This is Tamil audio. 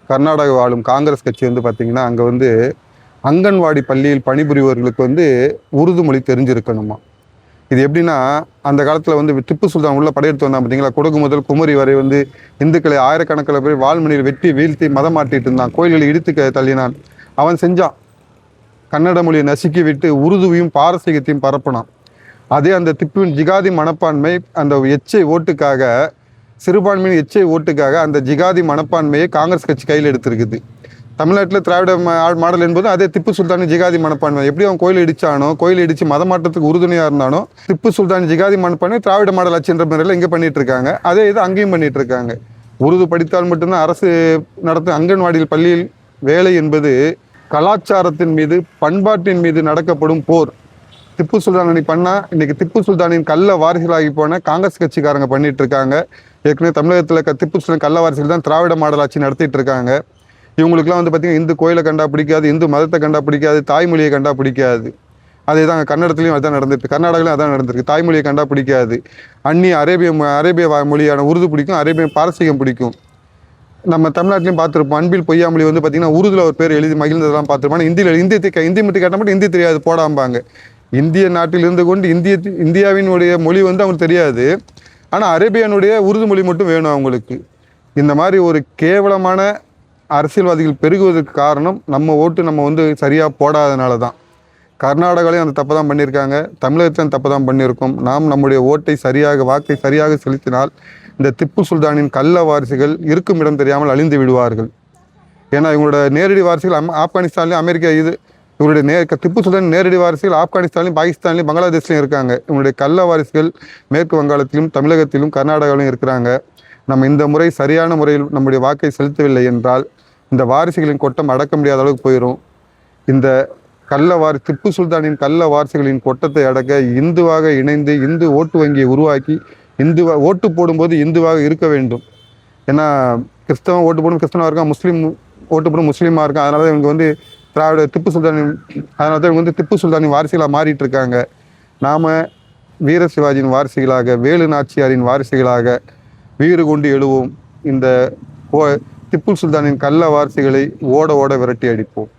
கர்நாடக வாழும் காங்கிரஸ் கட்சி வந்து பார்த்தீங்கன்னா, அங்கே வந்து அங்கன்வாடி பள்ளியில் பணிபுரிபவர்களுக்கு வந்து உருது மொழி தெரிஞ்சிருக்கணுமா. இது எப்படின்னா, அந்த காலத்தில் வந்து திப்பு சுல்தான் உள்ள படையெடுத்து வந்தான் பார்த்தீங்களா, குடகு முதல் குமரி வரை வந்து இந்துக்களை ஆயிரக்கணக்கில் போய் வால்மணியில் வெட்டி வீழ்த்தி மதம் மாட்டிட்டு இருந்தான், கோயில்களை இடித்து தள்ளினான். அவன் செஞ்சான், கன்னட மொழியை நசுக்கி விட்டு உருதுவையும் பாரசீகத்தையும் பரப்பினான். அதே அந்த திப்புவின் ஜிகாதி மனப்பான்மை அந்த எச்சை ஓட்டுக்காக, சிறுபான்மையின் எச்சை ஓட்டுக்காக அந்த ஜிகாதி மனப்பான்மையை காங்கிரஸ் கட்சி கையில் எடுத்திருக்குது. தமிழ்நாட்டில் திராவிட மாடல் என்பது அதே திப்பு சுல்தானின் ஜிகாதி மனப்பான்மை. எப்படி அவன் கோயில் இடிச்சானோ, கோயில் இடித்து மதமாற்றத்துக்கு உறுதுணையாக இருந்தானோ, திப்பு சுல்தான் ஜிகாதி மனப்பான்மை திராவிட மாடல் ஆட்சின்ற முறையில் இங்கே பண்ணிட்டு இருக்காங்க. அதே இது அங்கேயும் பண்ணிட்டு இருக்காங்க. உருது படித்தால் மட்டும்தான் அரசு நடத்தும் அங்கன்வாடியில் பள்ளியில் வேலை என்பது கலாச்சாரத்தின் மீது, பண்பாட்டின் மீது நடக்கப்படும் போர். திப்பு சுல்தான் அன்னைக்கு பண்ணால் இன்னைக்கு திப்பு சுல்தானின் கள்ள வாரிசுகளாகி போன காங்கிரஸ் கட்சிக்காரங்க பண்ணிட்டு இருக்காங்க. ஏற்கனவே தமிழகத்தில் திப்பு சுல்தான் கள்ள வாரிசுகள் தான் திராவிட மாடல் ஆட்சி நடத்திட்டு இருக்காங்க. இவங்களுக்குலாம் வந்து பார்த்தீங்கன்னா, இந்து கோயிலை கண்டா பிடிக்காது, இந்து மதத்தை கண்டா பிடிக்காது, தாய்மொழியை கண்டா பிடிக்காது. அதே தான் கன்னடத்துலையும் அதுதான் நடந்துருக்கு, கர்நாடகாலையும் அதான் நடந்திருக்கு. தாய்மொழியை கண்டா பிடிக்காது. அந்நிய அரேபிய மொழியான உருது பிடிக்கும், அரேபிய பாரசீகம் பிடிக்கும். நம்ம தமிழ்நாட்டிலையும் பார்த்துருப்போம், அன்பில் பொய்யாமொழி வந்து பார்த்தீங்கன்னா உருதுல ஒரு பேர் எழுதி மகிழ்ந்ததெல்லாம் பார்த்துருப்போம். ஆனால் இந்தி மட்டும் கேட்டால் மட்டும் இந்தி தெரியாது போடாம்பாங்க. இந்திய நாட்டில் இருந்து கொண்டு இந்தியாவினுடைய மொழி வந்து அவங்களுக்கு தெரியாது. ஆனால் அரேபியனுடைய உருது மொழி மட்டும் வேணும் அவங்களுக்கு. இந்த மாதிரி ஒரு கேவலமான அரசியல்வாதிகள் பெருகுவதற்கு காரணம் நம்ம ஓட்டு நம்ம வந்து சரியாக போடாதனால தான். கர்நாடகாலையும் அந்த தப்பு தான் பண்ணியிருக்காங்க, தமிழகத்திலும் தப்பு தான் பண்ணியிருக்கோம். நாம் நம்முடைய ஓட்டை வாக்கை சரியாக செலுத்தினால் இந்த திப்பு சுல்தானின் கள்ள வாரிசுகள் இருக்கும் இடம் தெரியாமல் அழிந்து விடுவார்கள். ஏன்னா இவங்களோட நேரடி வாரிசுகள் ஆப்கானிஸ்தான்லேயும் அமெரிக்கா இவருடைய திப்பு சுல்தான் நேரடி வாரிசுகள் ஆப்கானிஸ்தான்லையும் பாகிஸ்தான்லையும் பங்களாதேஷ்லையும் இருக்காங்க. இவங்களுடைய கள்ள வாரிசுகள் மேற்கு வங்காளத்திலும் தமிழகத்திலும் கர்நாடகாவிலும் இருக்கிறாங்க. நம்ம இந்த முறை சரியான முறையில் நம்முடைய வாக்கை செலுத்தவில்லை என்றால் இந்த வாரிசுகளின் கொட்டம் அடக்க முடியாத அளவுக்கு போயிடும். இந்த திப்பு சுல்தானின் கள்ள வாரிசுகளின் கொட்டத்தை அடக்க இந்துவாக இணைந்து இந்து ஓட்டு வங்கியை உருவாக்கி ஓட்டு போடும்போது இந்துவாக இருக்க வேண்டும். ஏன்னா கிறிஸ்தவன் ஓட்டு போடும் கிறிஸ்தவனாக இருக்கான், முஸ்லீம் ஓட்டு போடும் முஸ்லீமாக இருக்கான். அதனால தான் இவங்க வந்து அதனால தான் இவங்க வந்து திப்பு சுல்தானின் வாரிசுகளாக மாறிட்டு இருக்காங்க. நாம் வீர சிவாஜியின் வாரிசுகளாக, வேலு நாச்சியாரின் வாரிசுகளாக வீறு கொண்டு எழுவோம். இந்த திப்பு சுல்தானின் கள்ள வாரிசுகளை ஓட விரட்டி அடிப்போம்.